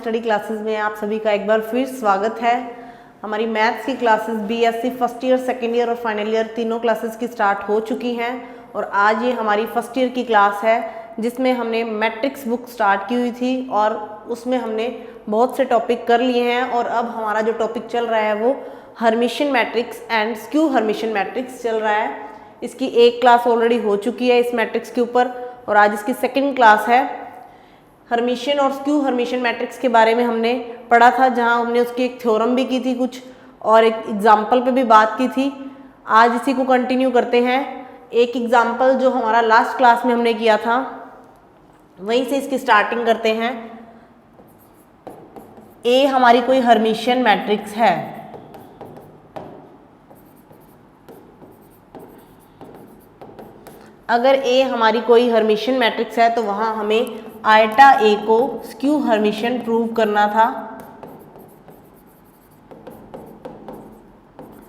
Study classes में आप सभी का एक बार फिर स्वागत है। हमारी मैथ्स की classes BSc first year, second year और फाइनल ईयर तीनों क्लासेस की स्टार्ट हो चुकी हैं और आज ये हमारी फर्स्ट ईयर की क्लास है जिसमें हमने मैट्रिक्स बुक स्टार्ट की हुई थी और उसमें हमने बहुत से टॉपिक कर लिए हैं और अब हमारा जो टॉपिक चल रहा है वो Hermitian matrix and skew Hermitian matrix चल रहा है। इसकी एक क्लास ऑलरेडी हो चुकी है इस मैट्रिक्स के ऊपर और आज इसकी सेकेंड क्लास है। हर्मिशियन और स्क्यू हर्मिशियन मैट्रिक्स के बारे में हमने पढ़ा था, जहां हमने उसकी एक थ्योरम भी की थी कुछ और एक एग्जाम्पल पे भी बात की थी। आज इसी को कंटिन्यू करते हैं। एक एग्जाम्पल जो हमारा लास्ट क्लास में हमने किया था वहीं से इसकी स्टार्टिंग करते हैं। ए हमारी कोई हर्मिशियन मैट्रिक्स है, अगर ए हमारी कोई हर्मिशियन मैट्रिक्स है तो वहां हमें आयटा ए को स्क्यू हर्मिशियन प्रूव करना था।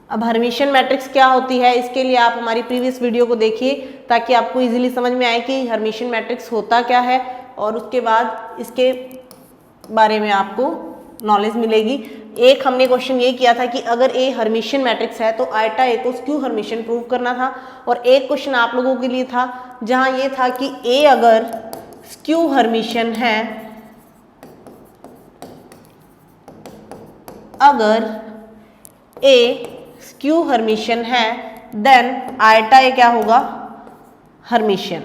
अब हर्मिशियन मैट्रिक्स क्या होती है, इसके लिए आप हमारी प्रीवियस वीडियो को देखिए ताकि आपको इजीली समझ में आए कि हर्मिशियन मैट्रिक्स होता क्या है और उसके बाद इसके बारे में आपको नॉलेज मिलेगी। एक हमने क्वेश्चन ये किया था कि अगर ए हर्मिशियन मैट्रिक्स है तो आयटा ए को स्क्यू हर्मिशियन प्रूव करना था और एक क्वेश्चन आप लोगों के लिए था जहां ये था कि ए अगर स्क्यू हर्मिशियन है, अगर ए स्क्यू हर्मिशियन है देन आयटा ए क्या होगा, हर्मिशियन।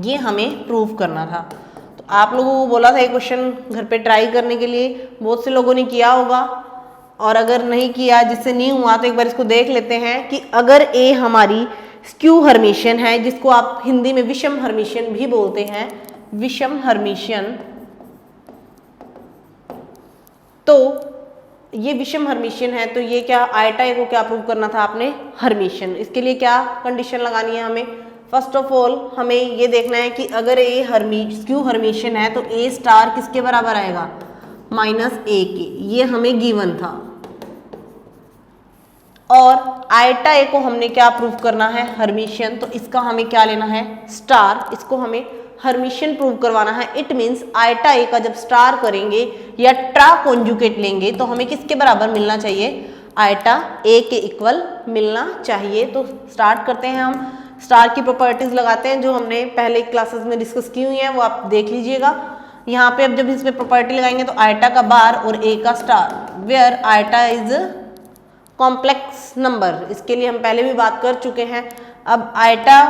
ये हमें प्रूव करना था। तो आप लोगों को बोला था ये क्वेश्चन घर पे ट्राई करने के लिए, बहुत से लोगों ने किया होगा और अगर नहीं किया, जिससे नहीं हुआ तो एक बार इसको देख लेते हैं कि अगर ए हमारी स्क्यू हर्मिशियन है, जिसको आप हिंदी में विषम हर्मिशियन भी बोलते हैं, विषम हर्मिशियन, तो ये विषम हर्मिशियन है तो ये क्या आयटा ए को क्या प्रूव करना था आपने, हर्मिशियन। इसके लिए क्या कंडीशन लगानी है हमें, फर्स्ट ऑफ ऑल हमें ये देखना है कि अगर ए स्क्यू हर्मिशियन है तो ए स्टार किसके बराबर आएगा, माइनस ए के। ये हमें गिवन था और आयटा ए को हमने क्या प्रूव करना है, हर्मिशियन, तो इसका हमें क्या लेना है, स्टार। इसको हमें हर्मिशियन प्रूव करवाना है। इट मीन्स आयटा ए का जब स्टार करेंगे या ट्रा कॉन्जुगेट लेंगे तो हमें किसके बराबर मिलना चाहिए, आयटा ए के इक्वल मिलना चाहिए। तो स्टार्ट करते हैं हम, स्टार की प्रॉपर्टीज लगाते हैं जो हमने पहले क्लासेस में डिस्कस की हुई हैं, वो आप देख लीजिएगा। यहाँ पे अब जब इसमें प्रॉपर्टी लगाएंगे तो आयटा का बार और ए का star, where iota is complex number, इसके लिए हम पहले भी बात कर चुके हैं। अब आयटा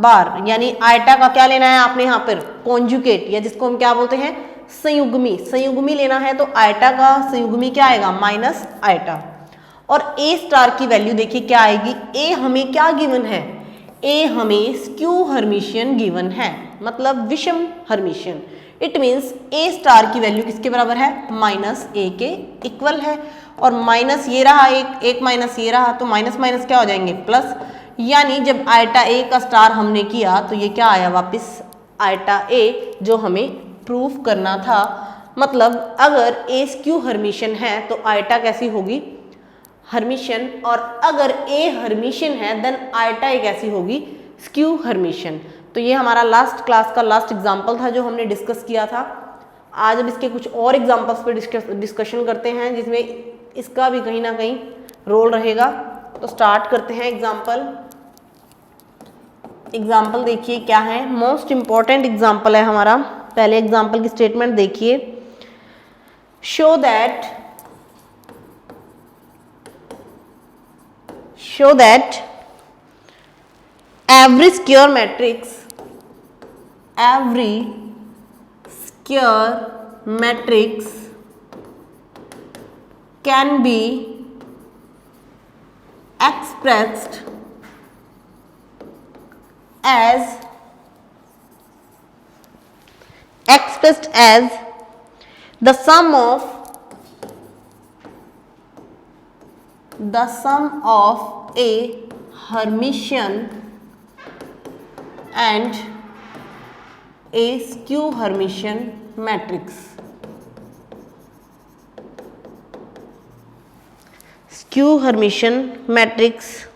बार यानी आयटा का क्या लेना है आपने यहाँ पर, कॉन्जुगेट, या जिसको हम क्या बोलते हैं, संयुग्मी। संयुग्मी लेना है तो आयटा का संयुग्मी क्या आएगा, माइनस आयटा। और ए स्टार की वैल्यू देखिए क्या आएगी, ए हमें क्या गिवन है, ए हमें स्क्यू हर्मिशियन गिवन है, मतलब विषम Hermitian. It means A star की वैल्यू किसके बराबर है, माइनस ए के इक्वल है। और माइनस ये रहा एक माइनस ये रहा, तो माइनस माइनस क्या हो जाएंगे, प्लस। यानी जब आयटा ए का स्टार हमने किया तो ये क्या आया, वापस आयटा ए जो हमें प्रूफ करना था। मतलब अगर ए स्क्यू हर्मिशियन है तो आयटा कैसी होगी, हर्मिशियन, और अगर ए हर्मिशियन है देन आयटा ए कैसी होगी, स्क्यू हर्मिशियन। तो ये हमारा लास्ट क्लास का लास्ट एग्जाम्पल था जो हमने डिस्कस किया था। आज अब इसके कुछ और एग्जाम्पल्स पे डिस्कशन करते हैं जिसमें इसका भी कहीं ना कहीं रोल रहेगा। तो स्टार्ट करते हैं एग्जाम्पल। एग्जाम्पल देखिए क्या है, मोस्ट इंपॉर्टेंट एग्जाम्पल है हमारा। पहले एग्जाम्पल की स्टेटमेंट देखिए, show that every square matrix can be expressed as the sum of a Hermitian and a skew Hermitian matrix. Skew Hermitian matrix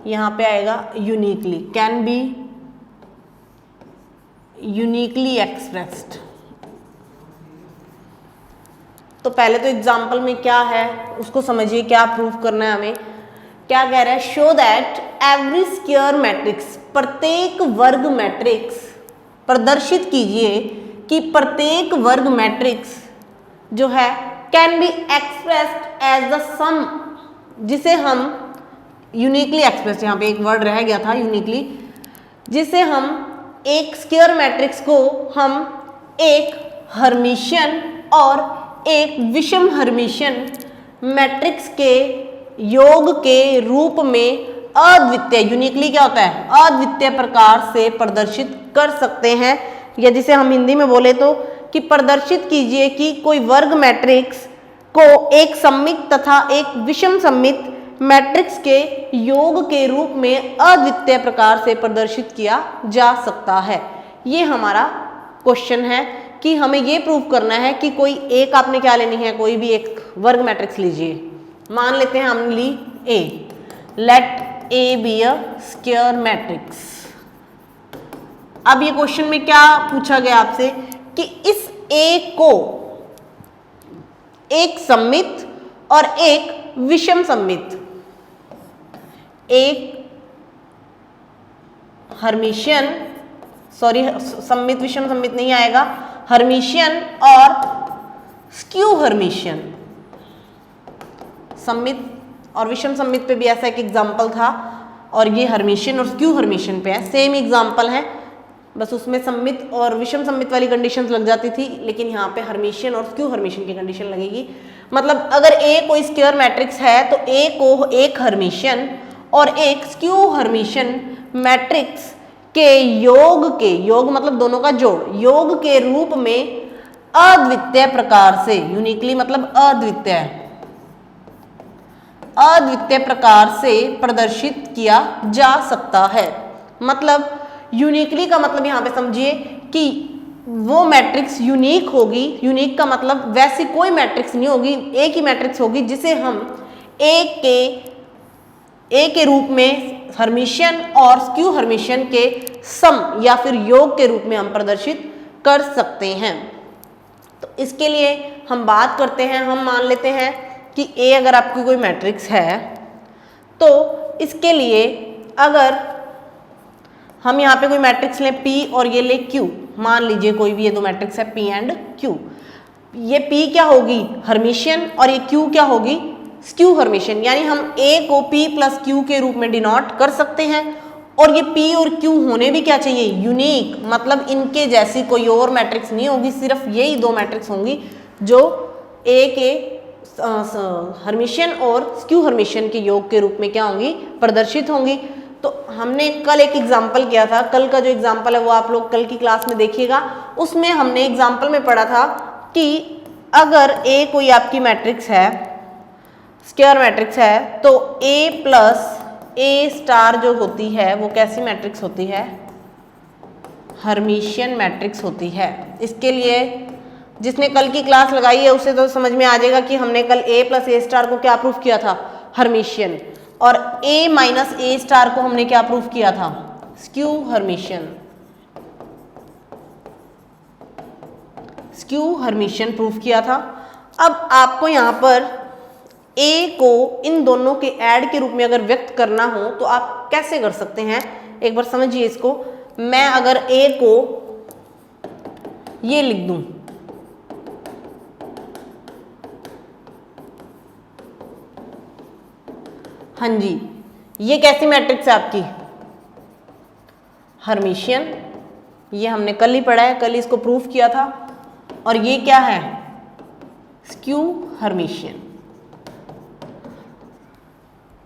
यहाँ पे आएगा uniquely, can be uniquely expressed. तो पहले तो एग्जाम्पल में क्या है उसको समझिए, क्या प्रूफ करना है हमें। क्या कह रहा है, show that every square matrix, प्रत्येक वर्ग मैट्रिक्स, प्रदर्शित कीजिए कि प्रत्येक वर्ग मैट्रिक्स जो है can be expressed as the sum, जिसे हम यूनिकली एक्सप्रेस, यहाँ पे एक वर्ड रह गया था यूनिकली, जिसे हम एक स्क्वायर मैट्रिक्स को हम एक हर्मिशियन और एक विषम हर्मिशियन मैट्रिक्स के योग के रूप में अद्वितीय, यूनिकली क्या होता है, अद्वितीय प्रकार से प्रदर्शित कर सकते हैं, या जिसे हम हिंदी में बोले तो कि प्रदर्शित कीजिए कि कोई वर्ग मैट्रिक्स को एक सममित तथा एक विषम सममित मैट्रिक्स के योग के रूप में अद्वितीय प्रकार से प्रदर्शित किया जा सकता है। ये हमारा क्वेश्चन है कि हमें ये प्रूव करना है कि कोई एक, आपने क्या लेनी है, कोई भी एक वर्ग मैट्रिक्स लीजिए। मान लेते हैं हमने ली A, let A be a square matrix. अब ये क्वेश्चन में क्या पूछा गया आपसे कि इस ए को एक सममित और एक विषम सममित, एक हर्मिशियन, सॉरी सममित विषम सममित नहीं आएगा, हर्मिशियन और स्क्यू हर्मिशियन, सममित और विषम सममित पे भी ऐसा एक एग्जाम्पल था, और ये हर्मिशियन और स्क्यू हर्मिशियन पे है, सेम एग्जाम्पल है, बस उसमें सममित और विषम सममित वाली कंडीशंस लग जाती थी, लेकिन यहाँ पे हर्मिशियन और स्क्यू हर्मिशियन की कंडीशन लगेगी। मतलब अगर ए कोई स्क्वायर मैट्रिक्स है तो ए को एक हर्मिशियन और एक स्क्यू हर्मिशियन मैट्रिक्स के योग मतलब दोनों का जोड़, योग के रूप में अद्वितीय प्रकार से, यूनिकली मतलब अद्वितीय प्रकार से प्रदर्शित किया जा सकता है। मतलब यूनिकली का मतलब यहाँ पे समझिए कि वो मैट्रिक्स यूनिक होगी, यूनिक का मतलब वैसी कोई मैट्रिक्स नहीं होगी, एक ही मैट्रिक्स होगी जिसे हम ए के रूप में हर्मिशियन और स्क्यू हर्मिशियन के सम या फिर योग के रूप में हम प्रदर्शित कर सकते हैं। तो इसके लिए हम बात करते हैं, हम मान लेते हैं कि ए अगर आपकी कोई मैट्रिक्स है तो इसके लिए अगर हम यहाँ पे कोई मैट्रिक्स लें P और ये ले Q, मान लीजिए कोई भी ये दो मैट्रिक्स है P एंड Q, ये P क्या होगी, हर्मिशियन, और ये Q क्या होगी, स्क्यू हर्मिशियन, यानी हम A को P प्लस Q के रूप में डिनोट कर सकते हैं, और ये P और Q होने भी क्या चाहिए, यूनिक, मतलब इनके जैसी कोई और मैट्रिक्स नहीं होगी, सिर्फ यही दो मैट्रिक्स होंगी जो A के हर्मिशियन और स्क्यू हर्मिशियन के योग के रूप में क्या होंगी, प्रदर्शित होंगी। तो हमने कल एक एग्जाम्पल किया था, कल का जो एग्जाम्पल है वो आप लोग कल की क्लास में देखिएगा, उसमें हमने एग्जाम्पल में पढ़ा था कि अगर A कोई आपकी मैट्रिक्स है, स्क्वायर मैट्रिक्स है, तो A प्लस A स्टार जो होती है वो कैसी मैट्रिक्स होती है, हर्मिशियन मैट्रिक्स होती है। इसके लिए जिसने कल की क्लास लगाई है उसे तो समझ में आ जाएगा कि हमने कल A प्लस A स्टार को क्या प्रूफ किया था, हर्मिशियन, और A माइनस A स्टार को हमने क्या प्रूफ किया था, skew Hermitian, skew Hermitian proof किया था। अब आपको यहाँ पर A को इन दोनों के ऐड के रूप में अगर व्यक्त करना हो तो आप कैसे कर सकते हैं, एक बार समझिए इसको। मैं अगर A को ये लिख दूं, हाँ जी, ये कैसी मैट्रिक्स है आपकी, हर्मिशियन, ये हमने कल ही पढ़ा है, कल ही इसको प्रूफ किया था, और ये क्या है, स्क्यू हर्मिशियन।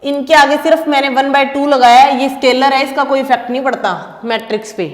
इनके आगे सिर्फ मैंने 1/2 लगाया है, ये स्केलर है, इसका कोई इफेक्ट नहीं पड़ता मैट्रिक्स पे।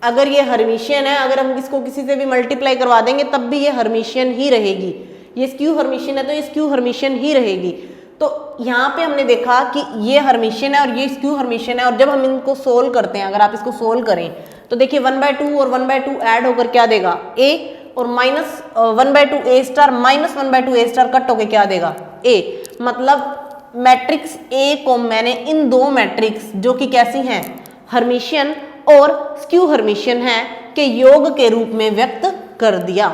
अगर ये हर्मिशियन है, अगर हम इसको किसी से भी मल्टीप्लाई करवा देंगे तब भी ये हर्मिशियन ही रहेगी, ये स्क्यू हर्मिशियन है तो ये स्क्यू हर्मिशियन ही रहेगी। तो यहाँ पे हमने देखा कि ये हर्मिशियन है और ये स्क्यू हर्मिशियन है, और जब हम इनको सोल्व करते हैं, अगर आप इसको सोल्व करें तो देखिए 1/2 और 1/2 ऐड होकर क्या देगा, A, और minus 1/2 A star minus 1/2 A star cut होकर क्या देगा, A। मतलब मैट्रिक्स ए को मैंने इन दो मैट्रिक्स जो कि कैसी हैं, हर्मिशियन और स्क्यू हर्मिशियन है, के योग के रूप में व्यक्त कर दिया।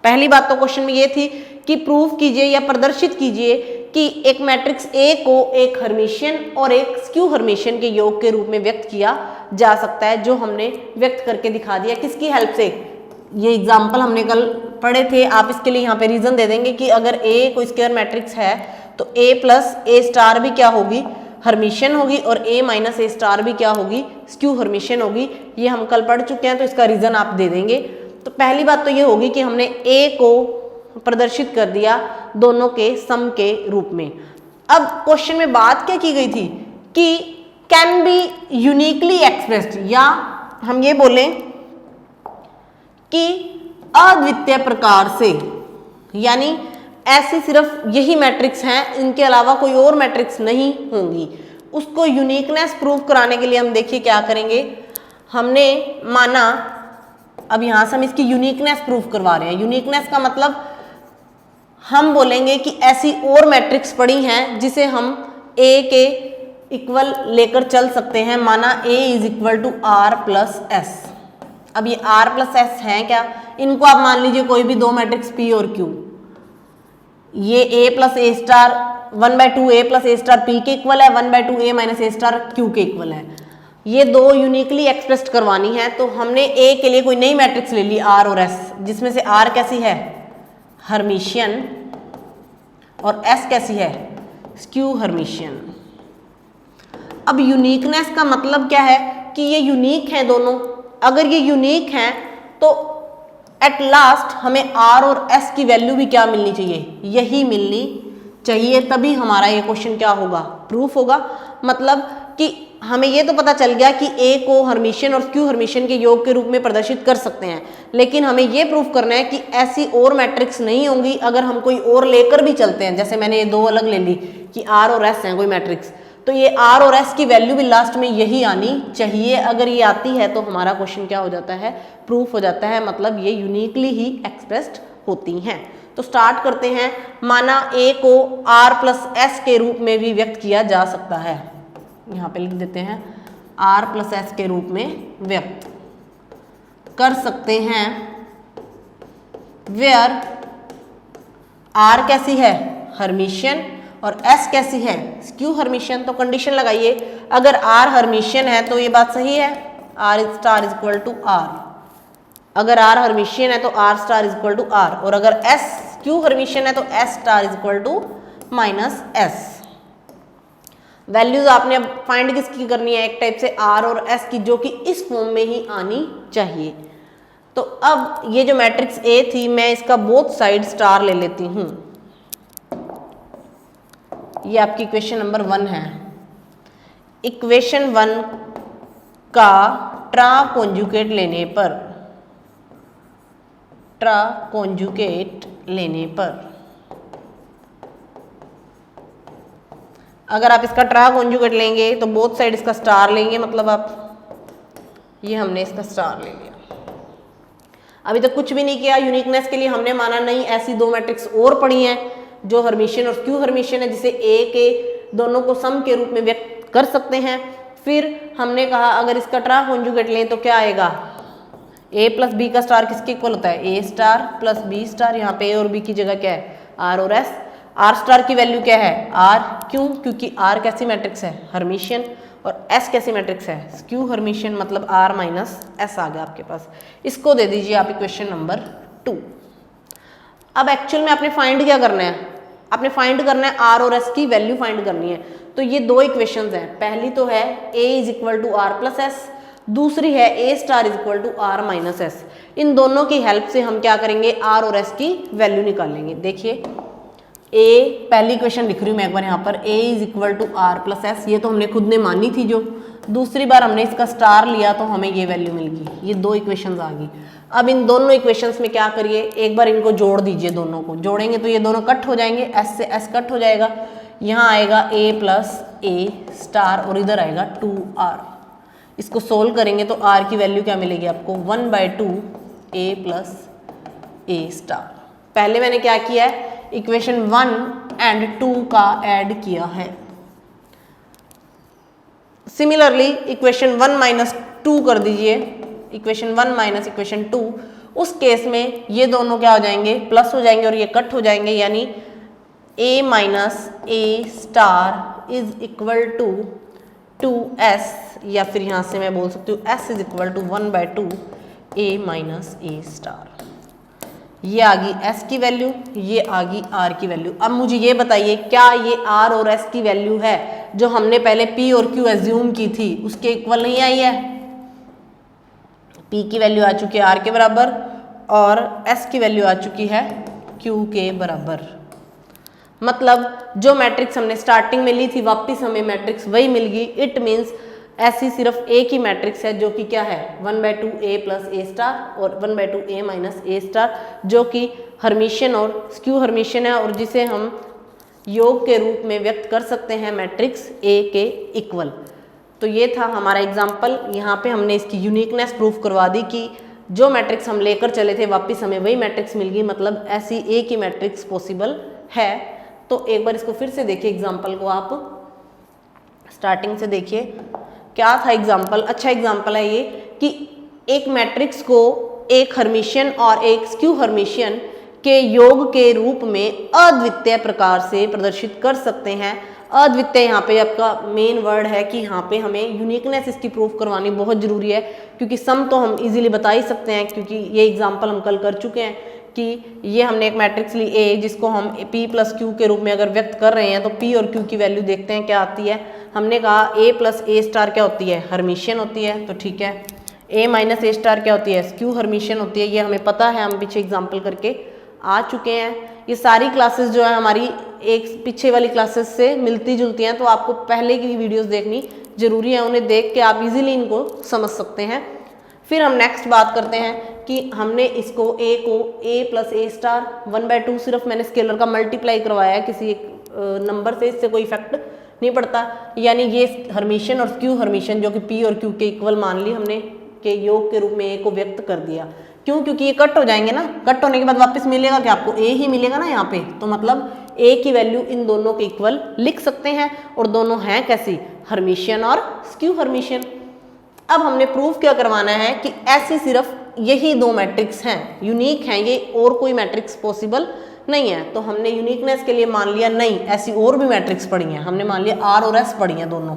पहली बात तो क्वेश्चन में ये थी कि प्रूफ कीजिए या प्रदर्शित कीजिए कि एक मैट्रिक्स ए को एक हर्मिशियन और एक स्क्यू हर्मिशियन के योग के रूप में व्यक्त किया जा सकता है, जो हमने व्यक्त करके दिखा दिया। किसकी हेल्प से? ये एग्जाम्पल हमने कल पढ़े थे। आप इसके लिए यहाँ पे रीजन दे देंगे कि अगर ए कोई स्क्वायर मैट्रिक्स है तो ए प्लस ए स्टार भी क्या होगी, हर्मिशियन होगी, और ए माइनस ए स्टार भी क्या होगी, स्क्यू हर्मिशियन होगी। ये हम कल पढ़ चुके हैं, तो इसका रीजन आप दे देंगे। तो पहली बात तो ये होगी कि हमने ए को प्रदर्शित कर दिया दोनों के सम के रूप में। अब क्वेश्चन में बात क्या की गई थी कि कैन बी यूनिकली एक्सप्रेस्ड, या हम ये बोलें कि अद्वितीय प्रकार से, यानी ऐसी सिर्फ यही मैट्रिक्स हैं, इनके अलावा कोई और मैट्रिक्स नहीं होंगी। उसको यूनिकनेस प्रूव कराने के लिए हम देखिए क्या करेंगे। हमने माना, अब यहां से हम इसकी यूनिकनेस प्रूव करवा रहे हैं। यूनिकनेस का मतलब हम बोलेंगे कि ऐसी और मैट्रिक्स पड़ी हैं जिसे हम ए के इक्वल लेकर चल सकते हैं। माना A is equal to R plus S. अब ये आर प्लस एस हैं क्या, इनको आप मान लीजिए कोई भी दो मैट्रिक्स पी और क्यू। ये ए प्लस ए स्टार 1/2 ए प्लस ए स्टार पी के इक्वल है, 1/2 ए माइनस ए स्टार क्यू के इक्वल है। ये दो यूनिकली एक्सप्रेस्ड करवानी है, तो हमने ए के लिए कोई नई मैट्रिक्स ले ली आर और एस, जिसमें से आर कैसी है, हर्मिशियन, और एस कैसी है, स्क्यू हर्मिशियन। अब यूनिकनेस का मतलब क्या है कि ये यूनिक हैं दोनों। अगर ये यूनिक हैं तो एट लास्ट हमें आर और एस की वैल्यू भी क्या मिलनी चाहिए, यही मिलनी चाहिए, तभी हमारा ये क्वेश्चन क्या होगा, प्रूफ होगा। मतलब कि हमें ये तो पता चल गया कि ए को हर्मिशियन और स्क्यू हर्मिशियन के योग के रूप में प्रदर्शित कर सकते हैं, लेकिन हमें ये प्रूफ करना है कि ऐसी और मैट्रिक्स नहीं होंगी। अगर हम कोई और लेकर भी चलते हैं, जैसे मैंने ये दो अलग ले ली कि आर और एस हैं कोई मैट्रिक्स, तो ये आर और एस की वैल्यू भी लास्ट में यही आनी चाहिए। अगर ये आती है तो हमारा क्वेश्चन क्या हो जाता है, प्रूफ हो जाता है, मतलब ये यूनिकली ही एक्सप्रेस्ड होती हैं। तो स्टार्ट करते हैं। माना ए को आर प्लस एस के रूप में भी व्यक्त किया जा सकता है, यहाँ पे लिख देते हैं आर प्लस एस के रूप में व्यक्त कर सकते हैं, वेयर आर कैसी है, हर्मिशियन, और एस कैसी है, स्क्यू हर्मिशियन। तो कंडीशन लगाइए, अगर आर हर्मिशियन है तो ये बात सही है, R star is equal to R. अगर आर हर्मिशियन है तो R star is equal to R, और अगर एस स्क्यू हर्मिशियन है तो S star is equal to minus S. Values आपने अब फाइंड किसकी करनी है, एक टाइप से आर और एस की, जो कि इस फॉर्म में ही आनी चाहिए। तो अब ये जो मैट्रिक्स ए थी, मैं इसका बोथ साइड स्टार ले लेती हूँ। ये आपकी इक्वेशन नंबर 1 है। इक्वेशन 1 का ट्रा कॉन्जुगेट लेने पर अगर आप इसका ट्रा कॉन्जुगेट लेंगे तो बोथ साइड इसका स्टार लेंगे, मतलब आप ये हमने इसका स्टार ले लिया। अभी तक कुछ भी नहीं किया। यूनिकनेस के लिए हमने माना नहीं, ऐसी दो मैट्रिक्स और पड़ी हैं जो हर्मिशियन और स्क्यू हर्मिशियन है, जिसे ए के दोनों को सम के रूप में व्यक्त कर सकते हैं। फिर हमने कहा अगर इसका ट्रा कॉन्जुगेट लें तो क्या आएगा, ए प्लस बी का स्टार किसके इक्वल होता है, A star plus B star. यहाँ पे ए और बी की जगह क्या है, आर और एस। आर स्टार की वैल्यू क्या है, आर। क्यों, क्योंकि आर कैसी मैट्रिक्स है, हर्मिशियन, और एस कैसी मैट्रिक्स है, स्क्यू हर्मिशियन, मतलब आर माइनस एस आ गया आपके पास। इसको दे दीजिए आप इक्वेशन नंबर 2। अब एक्चुअल में आपने फाइंड क्या करना है, आपने फाइंड करना है आर और एस की वैल्यू फाइंड करनी है। तो ये दो इक्वेशंस हैं, पहली तो है A is equal to R plus S, दूसरी है A star is equal to R minus S. इन दोनों की हेल्प से हम क्या करेंगे, आर और एस की वैल्यू निकालेंगे। देखिए ए, पहली इक्वेशन लिख रही हूँ मैं एक बार यहाँ पर, A is equal to R plus S, ये तो हमने खुद ने मानी थी जो। दूसरी बार हमने इसका स्टार लिया तो हमें ये वैल्यू मिल गई। ये दो इक्वेशंस आ गई। अब इन दोनों इक्वेशंस में क्या करिए, एक बार इनको जोड़ दीजिए, दोनों को जोड़ेंगे तो ये दोनों कट हो जाएंगे, एस से एस कट हो जाएगा। यहाँ आएगा ए प्लस ए स्टार और इधर आएगा 2r। इसको सोल्व करेंगे तो r की वैल्यू क्या मिलेगी आपको, 1/2 a प्लस ए स्टार। पहले मैंने क्या किया है, इक्वेशन 1 एंड 2 का ऐड किया है। सिमिलरली इक्वेशन 1 माइनस 2 कर दीजिए, इक्वेशन 1 माइनस इक्वेशन 2, उस केस में ये दोनों क्या हो जाएंगे, प्लस हो जाएंगे और ये कट हो जाएंगे, यानी a minus A star is equal to 2s, या फिर यहाँ से मैं बोल सकती हूँ s is equal to 1/2 a minus A star. ये आ गई s की वैल्यू, ये आ गई r की वैल्यू। अब मुझे ये बताइए क्या ये r और s की वैल्यू है जो हमने पहले p और q एज्यूम की थी उसके इक्वल नहीं आई है? p की वैल्यू आ चुकी है r के बराबर और s की वैल्यू आ चुकी है q के बराबर। मतलब जो मैट्रिक्स हमने स्टार्टिंग में ली थी वापस हमें मैट्रिक्स वही मिल गई। इट मीन्स ऐसी सिर्फ एक ही मैट्रिक्स है जो कि क्या है 1/2 a प्लस ए स्टार और 1/2 a माइनस ए स्टार, जो कि हर्मिशियन और स्क्यू हर्मिशियन है और जिसे हम योग के रूप में व्यक्त कर सकते हैं मैट्रिक्स A के इक्वल। तो ये था हमारा एग्जाम्पल। यहाँ पे हमने इसकी यूनिकनेस प्रूफ करवा दी कि जो मैट्रिक्स हम लेकर चले थे वापस हमें वही मैट्रिक्स मिल गई, मतलब ऐसी एक ही मैट्रिक्स पॉसिबल है। तो एक बार इसको फिर से देखिए एग्जाम्पल को, आप स्टार्टिंग से देखिए क्या था एग्जाम्पल। अच्छा एग्जाम्पल है ये कि एक मैट्रिक्स को एक हर्मिशियन और एक स्क्यू हर्मिशियन के योग के रूप में अद्वितीय प्रकार से प्रदर्शित कर सकते हैं। अद्वितीय यहाँ पे आपका मेन वर्ड है कि यहाँ पे हमें यूनिकनेस इसकी प्रूफ करवानी बहुत जरूरी है, क्योंकि सम तो हम इजीली बता ही सकते हैं क्योंकि ये एग्जाम्पल हम कल कर चुके हैं कि ये हमने एक मैट्रिक्स ली A जिसको हम P प्लस Q के रूप में अगर व्यक्त कर रहे हैं तो P और Q की वैल्यू देखते हैं क्या आती है। हमने कहा A प्लस ए स्टार क्या होती है, हर्मिशियन होती है, तो ठीक है। A माइनस ए स्टार क्या होती है, स्क्यू हर्मिशियन होती है, ये हमें पता है, हम पीछे एग्जाम्पल करके आ चुके हैं। ये सारी क्लासेस जो है हमारी एक पीछे वाली क्लासेस से मिलती जुलती हैं, तो आपको पहले की वीडियोज़ देखनी जरूरी है, उन्हें देख के आप इजीली इनको समझ सकते हैं। फिर हम नेक्स्ट बात करते हैं कि हमने इसको A को A प्लस ए स्टार 1/2 सिर्फ मैंने स्केलर का मल्टीप्लाई करवाया है किसी एक नंबर से, इससे कोई इफेक्ट नहीं पड़ता। यानी ये हर्मिशियन और स्क्यू हर्मिशियन जो कि P और Q के इक्वल मान ली हमने के योग के रूप में A को व्यक्त कर दिया। क्यों? क्योंकि ये कट हो जाएंगे ना, कट होने के बाद वापस मिलेगा क्या आपको, A ही मिलेगा ना यहाँ पे, तो मतलब A की वैल्यू इन दोनों के इक्वल लिख सकते हैं और दोनों हैं कैसी, हर्मिशियन और स्क्यू हर्मिशियन। अब हमने प्रूफ क्या करवाना है कि ऐसी सिर्फ यही दो मैट्रिक्स हैं, यूनिक हैं ये, और कोई मैट्रिक्स पॉसिबल नहीं है। तो हमने यूनिकनेस के लिए मान लिया नहीं, ऐसी और भी मैट्रिक्स पढ़ी हैं, हमने मान लिया R और S पढ़ी हैं दोनों,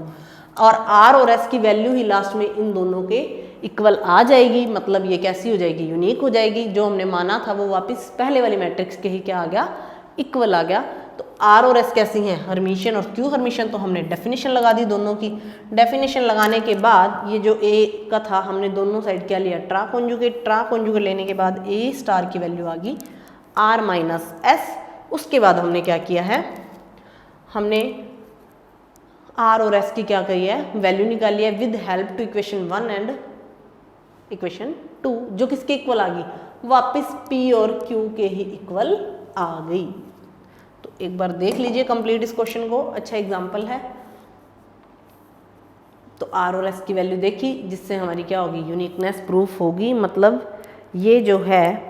और R और S की वैल्यू ही लास्ट में इन दोनों के इक्वल आ जाएगी। मतलब ये कैसी हो जाएगी, यूनिक हो जाएगी। जो हमने माना था वो वापस पहले वाली मैट्रिक्स के ही क्या आ गया, इक्वल आ गया। तो R और S कैसी हैं, हर्मिशियन और स्क्यू हर्मिशियन। तो हमने डेफिनेशन लगा दी दोनों की। डेफिनेशन लगाने के बाद ये जो A का था हमने दोनों साइड क्या लिया, ट्रा कॉन्जुगेट। ट्रा कॉन्जुगेट लेने के बाद A स्टार की वैल्यू आ गई R माइनस S। उसके बाद हमने क्या किया है, हमने R और S की क्या करी है, वैल्यू निकाली है with help to equation 1 and equation 2, जो किसके इक्वल आ गई, वापस P और Q के ही इक्वल आ गई। तो एक बार देख लीजिए कंप्लीट इस क्वेश्चन को, अच्छा एग्जांपल है। तो R और S की वैल्यू देखी, जिससे हमारी क्या होगी, यूनिकनेस प्रूफ होगी। मतलब ये जो है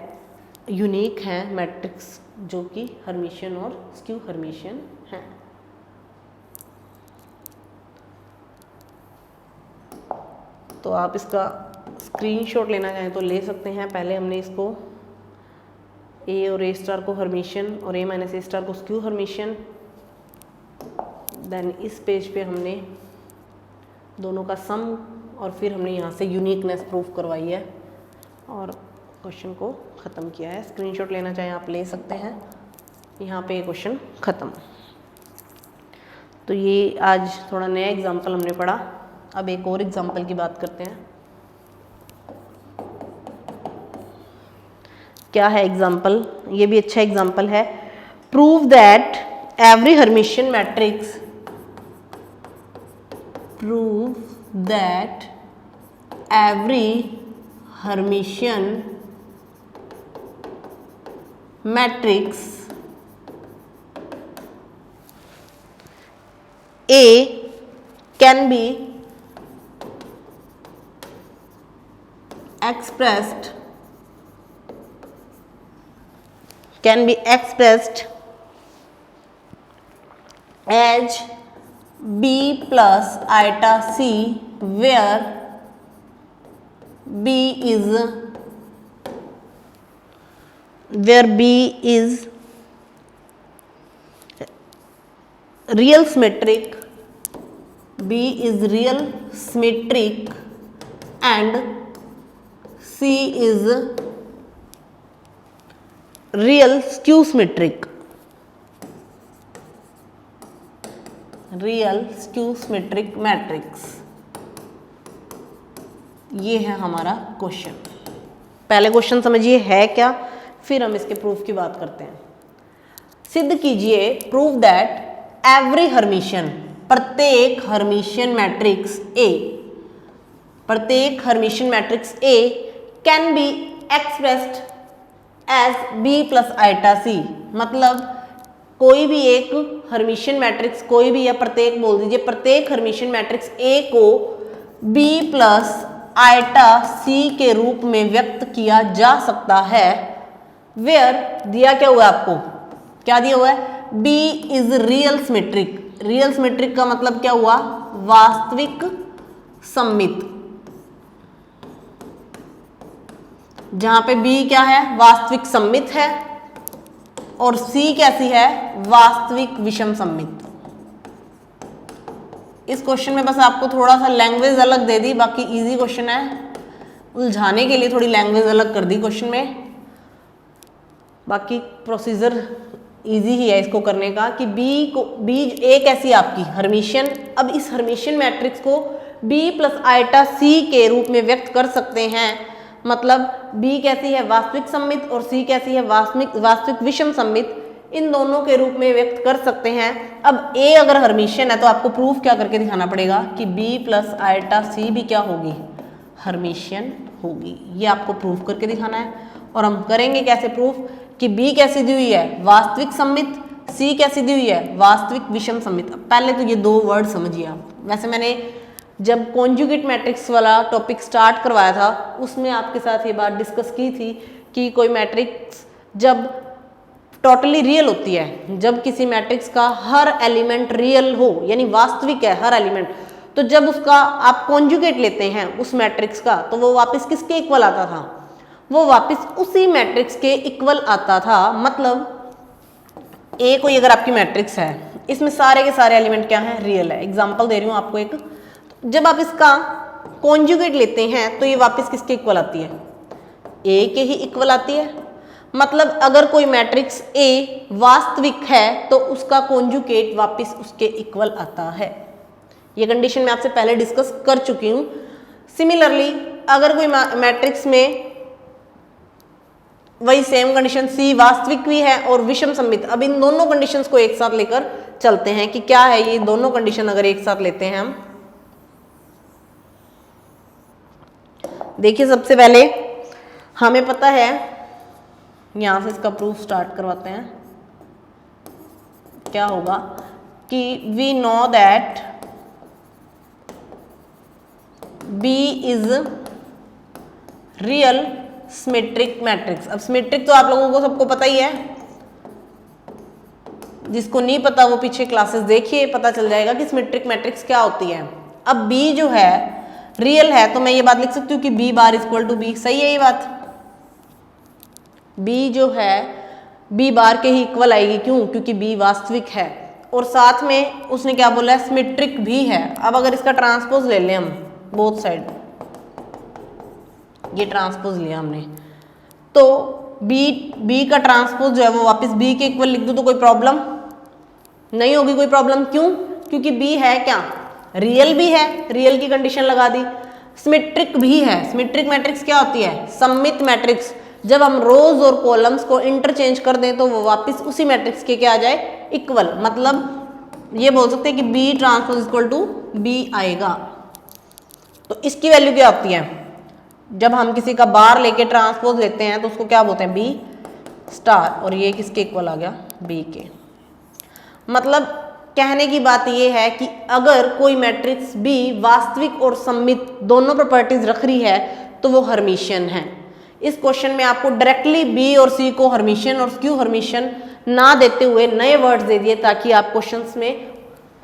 यूनिक है मैट्रिक्स जो कि हर्मिशियन और स्क्यू हर्मिशियन हैं। तो आप इसका स्क्रीनशॉट लेना चाहें तो ले सकते हैं। पहले हमने इसको A और A स्टार को हर्मिशियन और A माइनस ए स्टार को स्क्यू हर्मिशियन, देन इस पेज पे हमने दोनों का सम, और फिर हमने यहाँ से यूनिकनेस प्रूफ करवाई है और क्वेश्चन को ख़त्म किया है। स्क्रीनशॉट लेना चाहें आप ले सकते हैं। यहाँ पे क्वेश्चन ख़त्म। तो ये आज थोड़ा नया एग्जाम्पल हमने पढ़ा। अब एक और एग्जाम्पल की बात करते हैं। क्या है एग्जाम्पल, ये भी अच्छा एग्जाम्पल है। Prove that every Hermitian matrix, prove that every Hermitian matrix A can be expressed as B plus iota C where B is real symmetric, B is real symmetric and C is real skew symmetric. Real skew symmetric matrix, ये है हमारा question. पहले question समझिए है क्या, फिर हम इसके प्रूफ की बात करते हैं। सिद्ध कीजिए, प्रूव दैट एवरी हर्मिशियन, प्रत्येक हर्मिशियन मैट्रिक्स ए, प्रत्येक Hermitian matrix A can be expressed as B plus iota C. मतलब कोई भी एक हर्मिशियन मैट्रिक्स, कोई भी या प्रत्येक बोल दीजिए, प्रत्येक हर्मिशियन मैट्रिक्स ए को B प्लस आइटा C के रूप में व्यक्त किया जा सकता है। वेयर दिया क्या हुआ है आपको, क्या दिया हुआ है, B is real symmetric. Real symmetric का मतलब क्या हुआ, वास्तविक सममित, जहां पे B क्या है, वास्तविक सममित है, और C कैसी है, वास्तविक विषम सममित। इस क्वेश्चन में बस आपको थोड़ा सा लैंग्वेज अलग दे दी, बाकी इजी क्वेश्चन है, उलझाने के लिए थोड़ी लैंग्वेज अलग कर दी क्वेश्चन में, बाकी प्रोसीजर इजी ही है इसको करने का। कि B ए कैसी आपकी हर्मिशियन, अब इस हर्मिशियन मैट्रिक्स को B प्लस आइटा C के रूप में व्यक्त कर सकते हैं। मतलब B कैसी है, वास्तविक सममित, और C कैसी है, वास्तविक विषम सममित, इन दोनों के रूप में व्यक्त कर सकते हैं। अब A अगर हर्मिशियन है तो आपको प्रूफ क्या करके दिखाना पड़ेगा कि B प्लस आइटा C भी क्या होगी, हर्मिशियन होगी। ये आपको प्रूफ करके दिखाना है, और हम करेंगे कैसे प्रूफ, कि B कैसी दी हुई है, वास्तविक सममित, C कैसी दी हुई है, वास्तविक विषम सममित। पहले तो ये दो वर्ड समझिए आप। वैसे मैंने जब कॉन्जुगेट मैट्रिक्स वाला टॉपिक स्टार्ट करवाया था, उसमें आपके साथ ये बात डिस्कस की थी कि कोई मैट्रिक्स जब टोटली रियल होती है, जब किसी मैट्रिक्स का हर एलिमेंट रियल हो, यानी वास्तविक है हर एलिमेंट, तो जब उसका आप कॉन्जुगेट लेते हैं उस मैट्रिक्स का, तो वो वापस किसके इक्वल आता था, वो वापस उसी मैट्रिक्स के इक्वल आता था। मतलब ए कोई अगर आपकी मैट्रिक्स है, इसमें सारे के सारे एलिमेंट क्या हैं, रियल है। एग्जाम्पल दे रही हूँ आपको एक, जब आप इसका कॉन्जुगेट लेते हैं तो ये वापस किसके इक्वल आती है, ए के ही इक्वल आती है। मतलब अगर कोई मैट्रिक्स ए वास्तविक है तो उसका कॉन्जुगेट वापस उसके इक्वल आता है। ये कंडीशन मैं आपसे पहले डिस्कस कर चुकी हूँ। सिमिलरली अगर कोई मैट्रिक्स में वही सेम कंडीशन, सी वास्तविक भी है और विषम सममित, अब इन दोनों कंडीशंस को एक साथ लेकर चलते हैं कि क्या है ये दोनों कंडीशन अगर एक साथ लेते हैं हम। देखिए सबसे पहले हमें पता है, यहां से इसका प्रूफ स्टार्ट करवाते हैं, क्या होगा कि we know that B is real symmetric matrix. अब सिमेट्रिक तो आप लोगों को सबको पता ही है, जिसको नहीं पता वो पीछे क्लासेस देखिए, पता चल जाएगा कि सिमेट्रिक मैट्रिक्स क्या होती है। अब B जो है रियल है तो मैं ये बात लिख सकती हूँ कि B bar equal to B, सही है ये बात। B जो है B बार के ही इक्वल आएगी, क्यों, क्योंकि B वास्तविक है, और साथ में उसने क्या बोला है, सिमेट्रिक भी है। अब अगर इसका ट्रांसपोज ले लें हम बोथ साइड, ये ट्रांसपोज लिया हमने, तो B का ट्रांसपोज जो है वो वापस B के इक्वल लिख दूँ तो कोई प्रॉब्लम नहीं होगी, कोई प्रॉब्लम क्यों, क्योंकि B है क्या, रियल भी है, रियल की कंडीशन लगा दी, सिमेट्रिक भी है। सिमेट्रिक मैट्रिक्स क्या होती है, सममित मैट्रिक्स। जब हम रोज और कॉलम्स को इंटरचेंज कर दें तो वो वापस उसी मैट्रिक्स के क्या आ जाए, इक्वल। मतलब ये बोल सकते हैं कि B transpose equal to B आएगा। तो इसकी वैल्यू क्या होती है, जब हम किसी का बार लेके ट्रांसपोज लेते हैं तो उसको क्या बोलते हैं, B स्टार, और ये किसके इक्वल आ गया, B के। मतलब कहने की बात यह है कि अगर कोई मैट्रिक्स B वास्तविक और सममित दोनों प्रॉपर्टीज रख रही है तो वो हर्मिशियन है। इस क्वेश्चन में आपको डायरेक्टली B और C को हर्मिशियन और स्क्यू हर्मिशियन ना देते हुए नए वर्ड्स दे दिए ताकि आप क्वेश्चंस में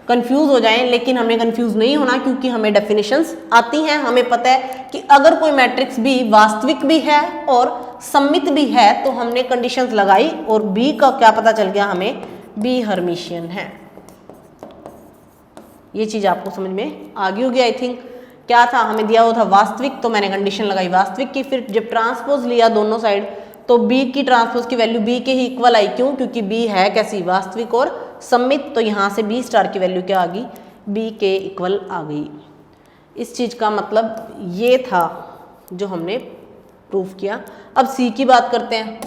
कंफ्यूज हो जाएं, लेकिन हमें कंफ्यूज नहीं होना क्योंकि हमें डेफिनेशंस आती हैं। हमें पता है कि अगर कोई मैट्रिक्स बी वास्तविक भी है और सममित भी है तो हमने कंडीशंस लगाई और बी का क्या पता चल गया हमें, बी हर्मिशियन है। ये चीज आपको समझ में आ गई होगी आई थिंक। क्या था, हमें दिया हुआ था वास्तविक, तो मैंने कंडीशन लगाई वास्तविक की। फिर जब ट्रांसपोज लिया दोनों साइड तो b की ट्रांसपोज की वैल्यू b के ही इक्वल आई। क्यों? क्योंकि b है कैसी, वास्तविक और सममित। तो यहाँ से b स्टार की वैल्यू क्या आ गई, b के इक्वल आ गई। इस चीज का मतलब ये था जो हमने प्रूफ किया। अब c की बात करते हैं।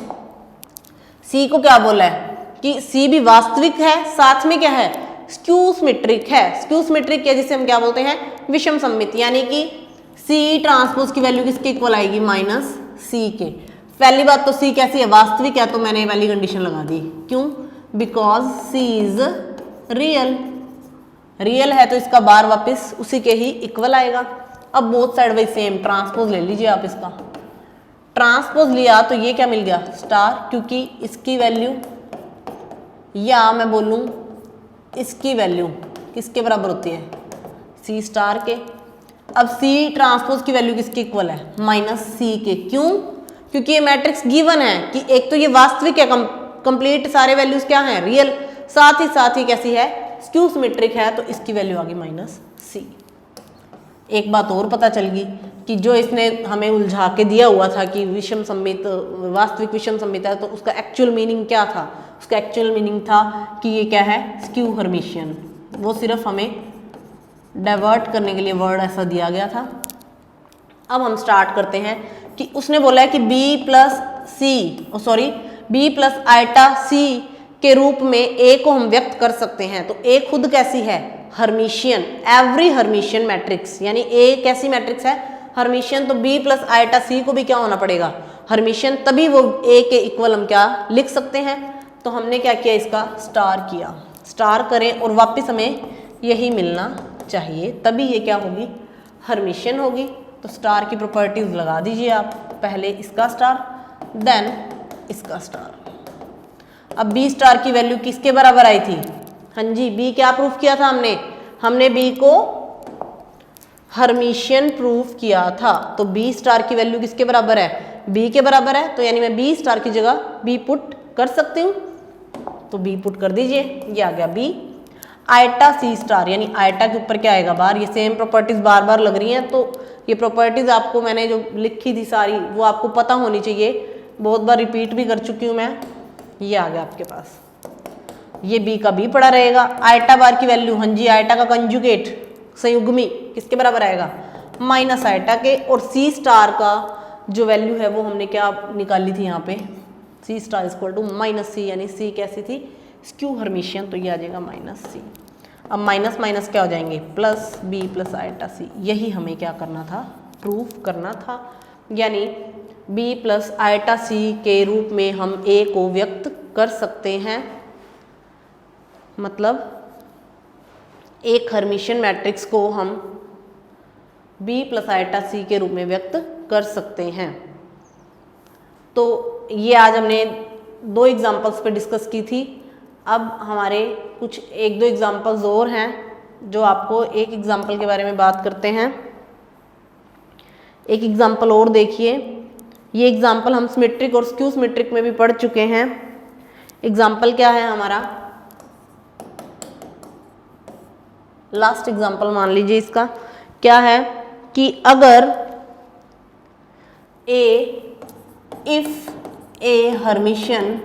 c को क्या बोला है कि c भी वास्तविक है, साथ में क्या है, स्क्यू सिमेट्रिक है। स्क्यू सिमेट्रिक है जिसे हम क्या बोलते हैं, विषम सममित, यानी कि c ट्रांसपोज की वैल्यू किसके इक्वल आएगी, माइनस c के। पहली बात तो c कैसी है, वास्तविक है, तो मैंने ये वाली कंडीशन लगा दी। क्यों? Because c is real. Real है तो इसका बार वापस उसी के ही इक्वल आएगा। अब both side by same, transpose ले लीजिए आप इसका। ट्रांसपोज लिया तो ये क्या मिल गया, स्टार, क्योंकि इसकी वैल्यू, या मैं बोलूं इसकी वैल्यू किसके बराबर होती है, c स्टार के। अब c ट्रांसपोज की वैल्यू किसके इक्वल है, माइनस c के। क्यों? क्योंकि ये मैट्रिक्स गिवन है कि एक तो ये वास्तविक है, कंप्लीट सारे वैल्यूज क्या हैं, रियल, साथ ही कैसी है, स्क्यू सिमेट्रिक है, तो इसकी वैल्यू आ गई माइनस c। एक बात और पता चल गई कि जो इसने हमें उलझा के दिया हुआ था कि विषम सममित, वास्तविक विषम सममित है, तो उसका एक्चुअल मीनिंग क्या था, उसका एक्चुअल मीनिंग था कि ये क्या है, स्क्यू हर्मिशियन। वो सिर्फ हमें डाइवर्ट करने के लिए वर्ड ऐसा दिया गया था। अब हम स्टार्ट करते हैं कि उसने बोला है कि b प्लस आइटा c के रूप में a को हम व्यक्त कर सकते हैं। तो a खुद कैसी है, हर्मिशियन, एवरी हर्मिशियन मैट्रिक्स, यानी a कैसी मैट्रिक्स है, हर्मिशियन। तो b प्लस आइटा c को भी क्या होना पड़ेगा, हर्मिशियन, तभी वो a के इक्वल हम क्या लिख सकते हैं। तो हमने क्या किया, इसका स्टार किया। स्टार करें और वापस हमें यही मिलना चाहिए, तभी ये क्या होगी, हर्मिशियन होगी। तो स्टार की प्रॉपर्टीज लगा दीजिए आप, पहले इसका स्टार देन इसका स्टार। अब b स्टार की वैल्यू किसके बराबर आई थी, हाँ जी, b क्या प्रूफ किया था हमने b को हर्मिशियन प्रूफ किया था। तो b स्टार की वैल्यू किसके बराबर है, b के बराबर है, तो यानी मैं b स्टार की जगह b पुट कर सकती हूँ। तो b पुट कर दीजिए, ये आ गया b। आइटा c स्टार, यानी आइटा के ऊपर क्या आएगा, बार। ये सेम प्रॉपर्टीज बार बार लग रही हैं, तो ये प्रॉपर्टीज आपको मैंने जो लिखी थी सारी वो आपको पता होनी चाहिए, बहुत बार रिपीट भी कर चुकी हूँ मैं। ये आ गया आपके पास, ये b का b पड़ा रहेगा। आइटा बार की वैल्यू, हाँ जी, आइटा का कंजुगेट, संयुग्मी किसके बराबर आएगा, माइनस आइटा के। और c स्टार का जो वैल्यू है वो हमने क्या निकाली थी यहाँ पे, c star equal to minus c, यानी c कैसी थी, स्क्यू हर्मिशियन, तो ये आ जाएगा माइनस c। अब माइनस माइनस क्या हो जाएंगे, plus b plus iota c। यही हमें क्या करना था, प्रूफ करना था, यानी b प्लस आइटा c के रूप में हम a को व्यक्त कर सकते हैं। मतलब एक हर्मिशियन मैट्रिक्स को हम b प्लस आइटा c के रूप में व्यक्त कर सकते हैं। तो ये आज हमने 2 एग्जाम्पल्स पे डिस्कस की थी। अब हमारे कुछ 1-2 एग्जाम्पल्स और हैं जो आपको, एक एग्जाम्पल के बारे में बात करते हैं। एक एग्जाम्पल और देखिए, ये एग्जाम्पल हम सिमेट्रिक और स्क्यू सिमेट्रिक में भी पढ़ चुके हैं। एग्जाम्पल क्या है हमारा, लास्ट एग्जाम्पल मान लीजिए इसका, क्या है कि अगर इफ ए हर्मिशियन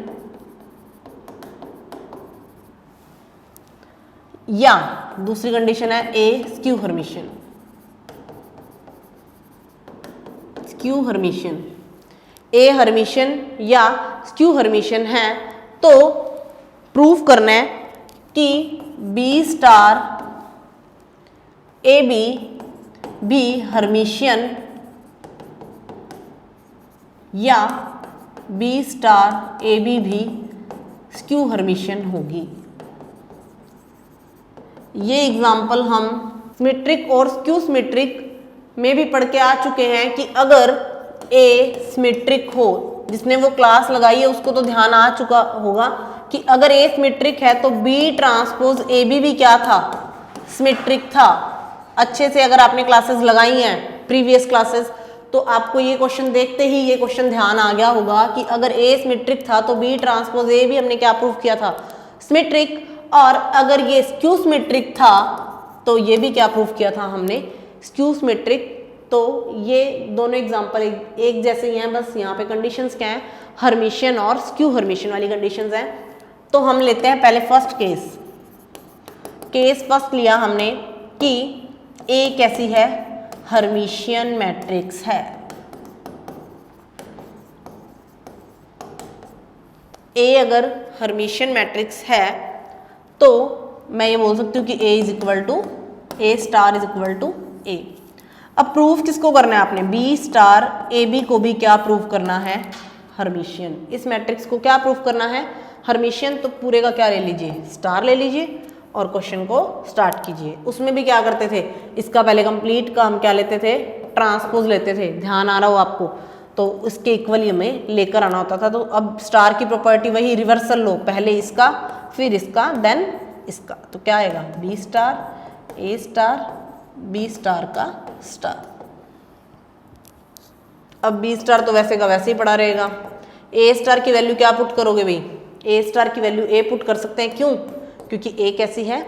या दूसरी कंडीशन है A skew Hermitian. Skew Hermitian, A Hermitian या स्क्यू हर्मिशियन है, तो प्रूफ करना है कि B star A B Hermitian या बी स्टार ए बी भी स्क्यू हर्मिशियन होगी। ये एग्जाम्पल हम सिमेट्रिक और स्क्यू सिमेट्रिक में भी पढ़ के आ चुके हैं कि अगर ए सिमेट्रिक हो, जिसने वो क्लास लगाई है उसको तो ध्यान आ चुका होगा कि अगर ए सिमेट्रिक है तो बी ट्रांसपोज ए बी भी क्या था, सिमेट्रिक था, अच्छे से अगर आपने क्लासेस लगाई हैं प्रीवियस क्लासेस, तो आपको ये क्वेश्चन देखते ही ये क्वेश्चन ध्यान आ गया होगा कि अगर ए सिमेट्रिक था तो बी ट्रांसपोज ए भी हमने क्या प्रूव किया था, सिमेट्रिक। और अगर ये स्क्यू सिमेट्रिक था तो ये भी क्या प्रूव किया था हमने, स्क्यू सिमेट्रिक। तो ये दोनों एग्जांपल एक जैसे ही हैं, बस यहाँ पे कंडीशंस क्या हैं, हर्मिशियन और स्क्यू हर्मिशियन वाली कंडीशंस हैं। तो हम लेते हैं पहले फर्स्ट केस फर्स्ट लिया हमने कि ए कैसी है, हर्मिशियन मैट्रिक्स है। ए अगर हर्मिशियन मैट्रिक्स है तो मैं ये बोल सकती हूँ कि ए स्टार इज इक्वल टू ए। अब प्रूफ किसको करना है आपने, बी स्टार ए बी को भी क्या प्रूफ करना है, हर्मिशियन। इस मैट्रिक्स को क्या प्रूफ करना है, हर्मिशियन। तो पूरे का क्या ले लीजिए, स्टार ले लीजिए और क्वेश्चन को स्टार्ट कीजिए। उसमें भी क्या करते थे, इसका पहले कंप्लीट का हम क्या लेते थे, ट्रांसपोज लेते थे, ध्यान आ रहा हो आपको, तो इसके इक्वली हमें लेकर आना होता था। तो अब स्टार की प्रॉपर्टी वही रिवर्सल लो, पहले इसका फिर इसका देन इसका। तो क्या आएगा, बी स्टार ए स्टार बी स्टार का स्टार। अब बी स्टार तो वैसे का वैसे ही पड़ा रहेगा। ए स्टार की वैल्यू क्या पुट करोगे भाई, ए स्टार की वैल्यू ए पुट कर सकते हैं, क्यों, क्योंकि ए कैसी है,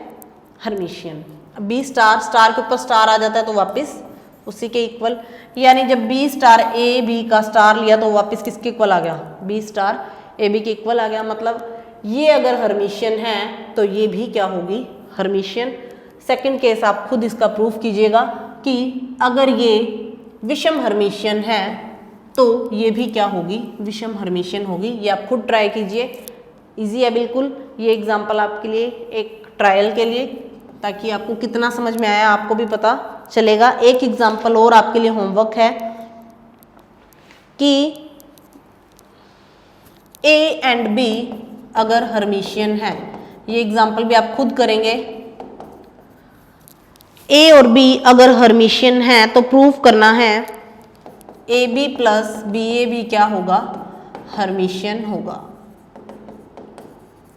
हर्मिशियन। अब बी स्टार के ऊपर स्टार आ जाता है तो वापस उसी के इक्वल, यानी जब बी स्टार ए बी का स्टार लिया तो वापस किसके इक्वल आ गया, बी स्टार ए बी के इक्वल आ गया। मतलब ये अगर हर्मिशियन है तो ये भी क्या होगी, हर्मिशियन। सेकंड केस आप खुद इसका प्रूफ कीजिएगा कि अगर ये विषम हर्मिशियन है तो ये भी क्या होगी, विषम हर्मिशियन होगी। ये आप खुद ट्राई कीजिए, इजी है बिल्कुल। ये एग्जाम्पल आपके लिए एक ट्रायल के लिए, ताकि आपको कितना समझ में आया आपको भी पता चलेगा। एक एग्जाम्पल और आपके लिए होमवर्क है कि ए एंड बी अगर हर्मिशियन है, ये एग्जाम्पल भी आप खुद करेंगे। ए और बी अगर हर्मिशियन है तो प्रूफ करना है A B plus B A B क्या होगा, हर्मिशियन होगा।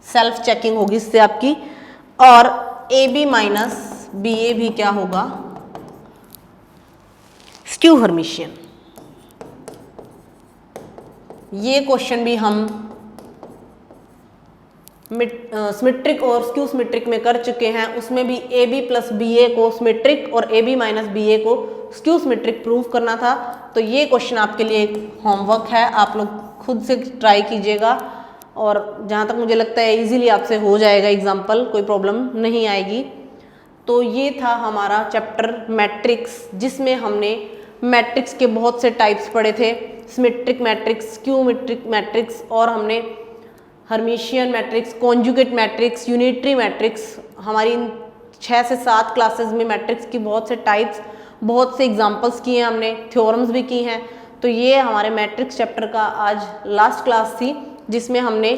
सेल्फ चेकिंग होगी इससे आपकी। और ए बी माइनस बी ए भी क्या होगा, स्क्यू हर्मिशियन। ये क्वेश्चन भी हम सिमेट्रिक और स्क्यू सिमेट्रिक में कर चुके हैं। उसमें भी ए बी प्लस बी ए को सिमेट्रिक और ए बी माइनस बी ए को स्क्यू सिमेट्रिक प्रूफ करना था। तो ये क्वेश्चन आपके लिए एक होमवर्क है, आप लोग खुद से ट्राई कीजिएगा और जहाँ तक मुझे लगता है इजीली आपसे हो जाएगा एग्जाम्पल, कोई प्रॉब्लम नहीं आएगी। तो ये था हमारा चैप्टर मैट्रिक्स, जिसमें हमने मैट्रिक्स के बहुत से टाइप्स पढ़े थे, सिमेट्रिक मैट्रिक्स, स्क्यूमेट्रिक मैट्रिक्स, और हमने Hermitian matrix, conjugate matrix, unitary matrix. हमारी 6 से 7 क्लासेस में मैट्रिक्स की बहुत से टाइप्स, बहुत से एग्जांपल्स किए हैं हमने, थ्योरम्स भी की हैं। तो ये हमारे मैट्रिक्स चैप्टर का आज लास्ट क्लास थी, जिसमें हमने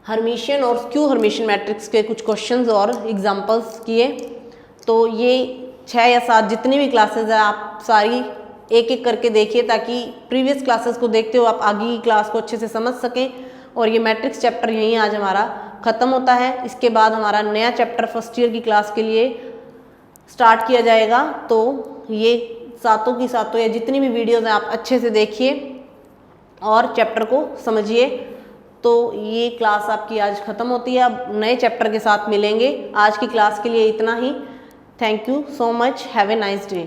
हर्मिशियन और स्क्यू हर्मिशियन मैट्रिक्स के कुछ क्वेश्चंस और एग्जांपल्स किए। तो ये 6 या 7 जितनी भी क्लासेस हैं आप सारी एक एक करके देखिए, ताकि प्रीवियस क्लासेस को देखते हो आप आगे की क्लास को अच्छे से समझ सकें। और ये मैट्रिक्स चैप्टर यहीं आज हमारा ख़त्म होता है। इसके बाद हमारा नया चैप्टर फर्स्ट ईयर की क्लास के लिए स्टार्ट किया जाएगा। तो ये सातों की सातों या जितनी भी वीडियोज़ हैं आप अच्छे से देखिए और चैप्टर को समझिए। तो ये क्लास आपकी आज ख़त्म होती है, अब नए चैप्टर के साथ मिलेंगे। आज की क्लास के लिए इतना ही। Thank you so much, have a nice day.